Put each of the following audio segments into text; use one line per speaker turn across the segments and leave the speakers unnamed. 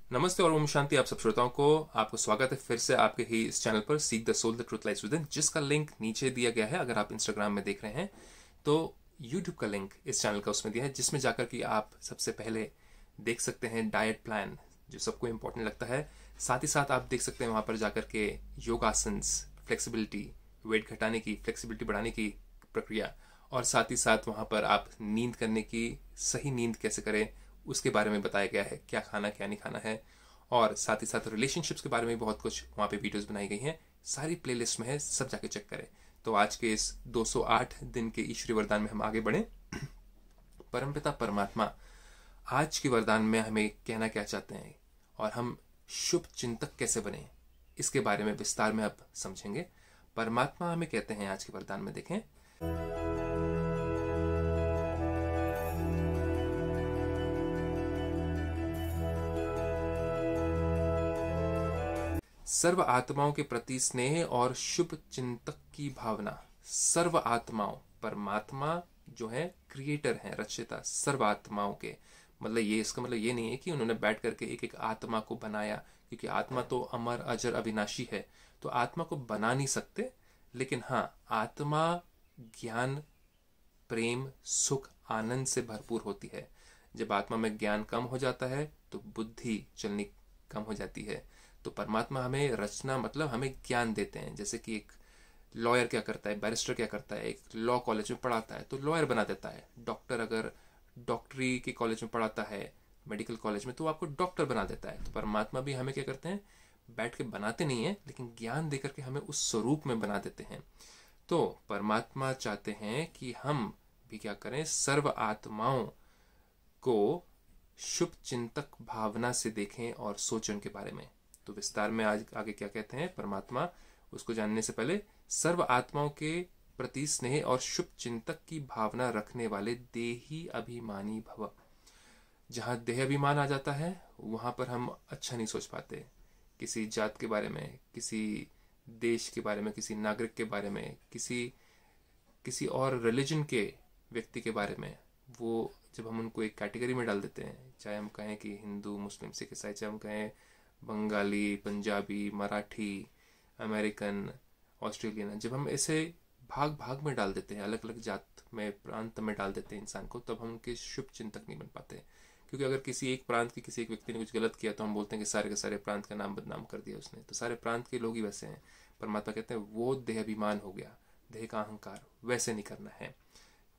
नमस्ते और ओम शांति आप सब श्रोताओं को। आपको स्वागत है फिर से आपके ही इस चैनल पर seek the soul the truth lies within, जिसका लिंक नीचे दिया गया है। अगर आप इंस्टाग्राम में देख रहे हैं तो यूट्यूब का लिंक इस चैनल का उसमें दिया है, जिसमें जाकर कि आप सबसे पहले देख सकते हैं डाइट प्लान जो सबको इम्पोर्टेंट लगता है। साथ ही साथ आप देख सकते हैं वहाँ पर जाकर के योगासन्स, फ्लेक्सिबिलिटी, वेट घटाने की, फ्लेक्सिबिलिटी बढ़ाने की प्रक्रिया, और साथ ही साथ वहाँ पर आप नींद करने की, सही नींद कैसे करें उसके बारे में बताया गया है, क्या खाना क्या नहीं खाना है। और साथ ही साथ रिलेशनशिप्स के बारे में बहुत कुछ वहाँ पे वीडियोस बनाई गई हैं, सारी प्लेलिस्ट में है, सब जाके चेक करें। तो आज के इस 208 दिन के ईश्वरीय वरदान में हम आगे बढ़े। परमपिता परमात्मा आज के वरदान में हमें कहना क्या चाहते हैं और हम शुभ चिंतक कैसे बने, इसके बारे में विस्तार में अब समझेंगे। परमात्मा हमें कहते हैं आज के वरदान में, देखें, सर्व आत्माओं के प्रति स्नेह और शुभ चिंतक की भावना। सर्व आत्माओं, परमात्मा जो है क्रिएटर है, रचयिता सर्व आत्माओं के, मतलब ये, इसका मतलब ये नहीं है कि उन्होंने बैठ करके एक एक आत्मा को बनाया, क्योंकि आत्मा तो अमर अजर अविनाशी है, तो आत्मा को बना नहीं सकते। लेकिन हाँ, आत्मा ज्ञान, प्रेम, सुख, आनंद से भरपूर होती है। जब आत्मा में ज्ञान कम हो जाता है तो बुद्धि चलनी कम हो जाती है। तो परमात्मा हमें रचना मतलब हमें ज्ञान देते हैं। जैसे कि एक लॉयर क्या करता है, बैरिस्टर क्या करता है, एक लॉ कॉलेज में पढ़ाता है तो लॉयर बना देता है। डॉक्टर अगर डॉक्टरी के कॉलेज में पढ़ाता है, मेडिकल कॉलेज में, तो आपको डॉक्टर बना देता है। तो परमात्मा भी हमें क्या करते हैं, बैठ के बनाते नहीं है, लेकिन ज्ञान देकर के हमें उस स्वरूप में बना देते हैं। तो परमात्मा चाहते हैं कि हम भी क्या करें, सर्व आत्माओं को शुभ चिंतक भावना से देखें और सोचें उनके बारे में। तो विस्तार में आज आगे क्या कहते हैं परमात्मा, उसको जानने से पहले, सर्व आत्माओं के प्रति स्नेह और शुभ चिंतक की भावना रखने वाले देही अभिमानी भव। जहां देह अभिमान आ जाता है वहां पर हम अच्छा नहीं सोच पाते, किसी जात के बारे में, किसी देश के बारे में, किसी नागरिक के बारे में, किसी किसी और रिलीजन के व्यक्ति के बारे में। वो जब हम उनको एक कैटेगरी में डाल देते हैं, चाहे हम कहें कि हिंदू, मुस्लिम, सिख, ईसाई, चाहे हम कहें बंगाली, पंजाबी, मराठी, अमेरिकन, ऑस्ट्रेलियन, जब हम ऐसे भाग भाग में डाल देते हैं, अलग अलग जात में, प्रांत में डाल देते हैं इंसान को, तब हम उनके शुभ चिंतक नहीं बन पाते। क्योंकि अगर किसी एक प्रांत के किसी एक व्यक्ति ने कुछ गलत किया तो हम बोलते हैं कि सारे के सारे प्रांत का नाम बदनाम कर दिया उसने, तो सारे प्रांत के लोग ही वैसे हैं। परमात्मा कहते हैं वो देह अभिमान हो गया, देह का अहंकार, वैसे नहीं करना है,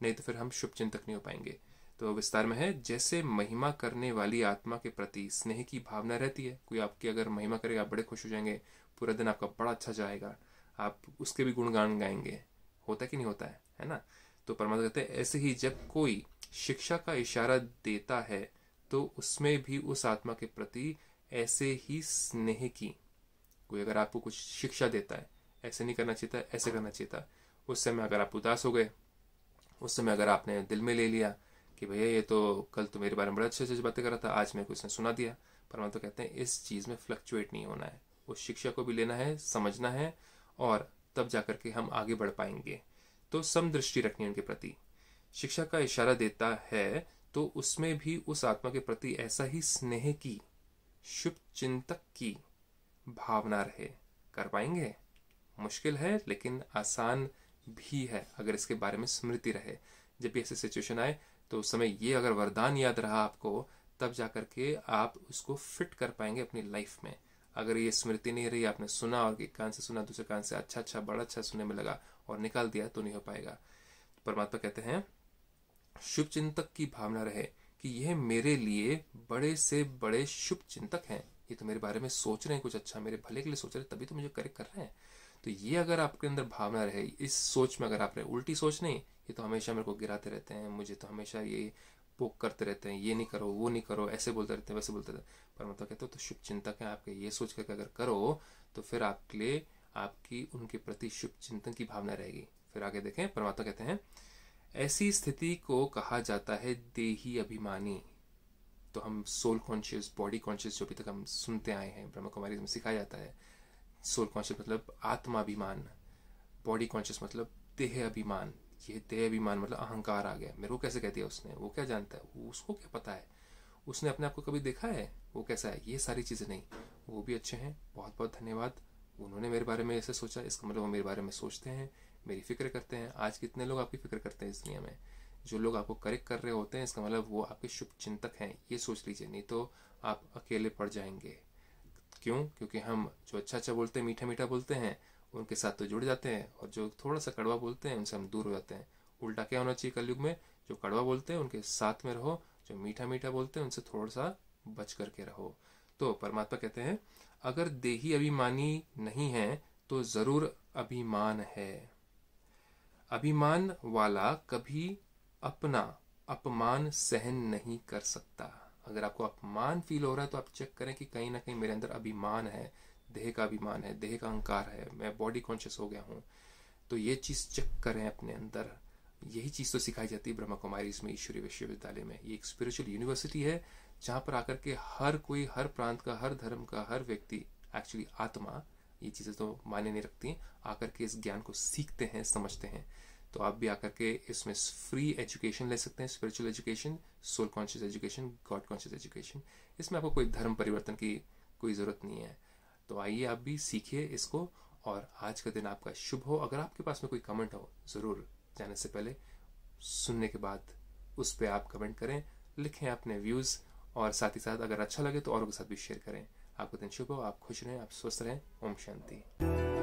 नहीं तो फिर हम शुभ चिंतक नहीं हो पाएंगे। तो विस्तार में है, जैसे महिमा करने वाली आत्मा के प्रति स्नेह की भावना रहती है। कोई आपकी अगर महिमा करेगा आप बड़े खुश हो जाएंगे, पूरा दिन आपका बड़ा अच्छा जाएगा, आप उसके भी गुणगान गाएंगे, होता कि नहीं होता है ना। तो परमात्मा कहते हैं ऐसे ही जब कोई शिक्षा का इशारा देता है तो उसमें भी उस आत्मा के प्रति ऐसे ही स्नेह की, कोई अगर आपको कुछ शिक्षा देता है, ऐसे नहीं करना चाहिए था, ऐसे करना चाहिए था, उस समय अगर आप उदास हो गए, उस समय अगर आपने दिल में ले लिया कि भैया ये तो कल तो मेरे बारे में बड़ा अच्छे अच्छे बातें कर रहा था, आज मेरे को इसने सुना दिया, परमात्मा कहते हैं इस चीज़ में फ्लक्चुएट नहीं होना है, उस शिक्षा को भी लेना है, समझना है, और तब जाकर के हम आगे बढ़ पाएंगे। तो समदृष्टि रखनी है उनके प्रति। शिक्षा का इशारा देता है तो उसमें भी उस आत्मा के प्रति ऐसा ही स्नेह की, शुभ चिंतक की भावना रहे। कर पाएंगे? मुश्किल है लेकिन आसान भी है अगर इसके बारे में स्मृति रहे। जब भी ऐसे सिचुएशन आए तो उस समय ये अगर वरदान याद रहा आपको, तब जाकर के आप उसको फिट कर पाएंगे अपनी लाइफ में। अगर ये स्मृति नहीं रही, आपने सुना और एक कान से सुना, दूसरे कान से अच्छा अच्छा बड़ा अच्छा सुनने में लगा और निकाल दिया, तो नहीं हो पाएगा। परमात्मा कहते हैं शुभ चिंतक की भावना रहे कि यह मेरे लिए बड़े से बड़े शुभ चिंतक हैं, ये तो मेरे बारे में सोच रहे हैं कुछ अच्छा, मेरे भले के लिए सोच रहे हैं, तभी तो मुझे करेक्ट कर रहे हैं। तो ये अगर आपके अंदर भावना रहे, इस सोच में अगर आप रहे, उल्टी सोच नहीं, ये तो हमेशा मेरे को गिराते रहते हैं, मुझे तो हमेशा ये पोक करते रहते हैं, ये नहीं करो, वो नहीं करो, ऐसे बोलते रहते हैं, वैसे बोलते रहते हैं, परमात्मा कहते हो तो शुभ चिंतक है आपके, ये सोच करके अगर करो तो फिर आपके लिए आपकी उनके प्रति शुभ चिंतन की भावना रहेगी। फिर आगे देखें, परमात्मा कहते हैं ऐसी स्थिति को कहा जाता है देही अभिमानी। तो हम सोल कॉन्शियस, बॉडी कॉन्शियस जो अभी तक हम सुनते आए हैं, ब्रह्म कुमारी में सिखाया जाता है, सोल कॉन्शियस मतलब आत्माभिमान, बॉडी कॉन्शियस मतलब देह अभिमान। ये देह अभिमान मतलब अहंकार आ गया, मेरे को कैसे कह दिया उसने, वो क्या जानता है, उसको क्या पता है, उसने अपने आप को कभी देखा है, वो कैसा है, ये सारी चीज़ें नहीं, वो भी अच्छे हैं, बहुत बहुत धन्यवाद, उन्होंने मेरे बारे में ऐसे सोचा, इसका मतलब वो मेरे बारे में सोचते हैं, मेरी फिक्र करते हैं। आज कितने लोग आपकी फिक्र करते हैं इस दुनिया में, जो लोग आपको करेक्ट कर रहे होते हैं, इसका मतलब वो आपके शुभ चिंतक हैं, ये सोच लीजिए, नहीं तो आप अकेले पड़ जाएंगे। क्यों? क्योंकि हम जो अच्छा अच्छा बोलते हैं, मीठा मीठा बोलते हैं, उनके साथ तो जुड़ जाते हैं, और जो थोड़ा सा कड़वा बोलते हैं उनसे हम दूर हो जाते हैं। उल्टा क्या होना चाहिए कलयुग में, जो कड़वा बोलते हैं उनके साथ में रहो, जो मीठा मीठा बोलते हैं उनसे थोड़ा सा बच करके रहो। तो परमात्मा कहते हैं अगर देही अभिमानी नहीं है तो जरूर अभिमान है। अभिमान वाला कभी अपना अपमान सहन नहीं कर सकता। अगर आपको अपमान फील हो रहा है तो आप चेक करें कि कहीं ना कहीं मेरे अंदर अभिमान है, देह का अभिमान है, देह का अहंकार है, मैं बॉडी कॉन्शियस हो गया हूँ। तो ये चीज़ चेक करें अपने अंदर। यही चीज़ तो सिखाई जाती है ब्रह्मा कुमारी में, ईश्वरीय विश्वविद्यालय में। ये एक स्पिरिचुअल यूनिवर्सिटी है जहाँ पर आकर के हर कोई, हर प्रांत का, हर धर्म का, हर व्यक्ति, एक्चुअली आत्मा, ये चीज़ें तो मायने नहीं रखती, आकर के इस ज्ञान को सीखते हैं, समझते हैं। तो आप भी आकर के इसमें फ्री एजुकेशन ले सकते हैं, spiritual education, soul conscious education, God conscious education. इसमें आपको कोई धर्म परिवर्तन की कोई ज़रूरत नहीं है। तो आइए आप भी सीखिए इसको, और आज का दिन आपका शुभ हो। अगर आपके पास में कोई कमेंट हो, ज़रूर जाने से पहले, सुनने के बाद उस पर आप कमेंट करें, लिखें अपने व्यूज़, और साथ ही साथ अगर अच्छा लगे तो औरों के साथ भी शेयर करें। आपका दिन शुभ हो, आप खुश रहें, आप स्वस्थ रहें। ओम शांति।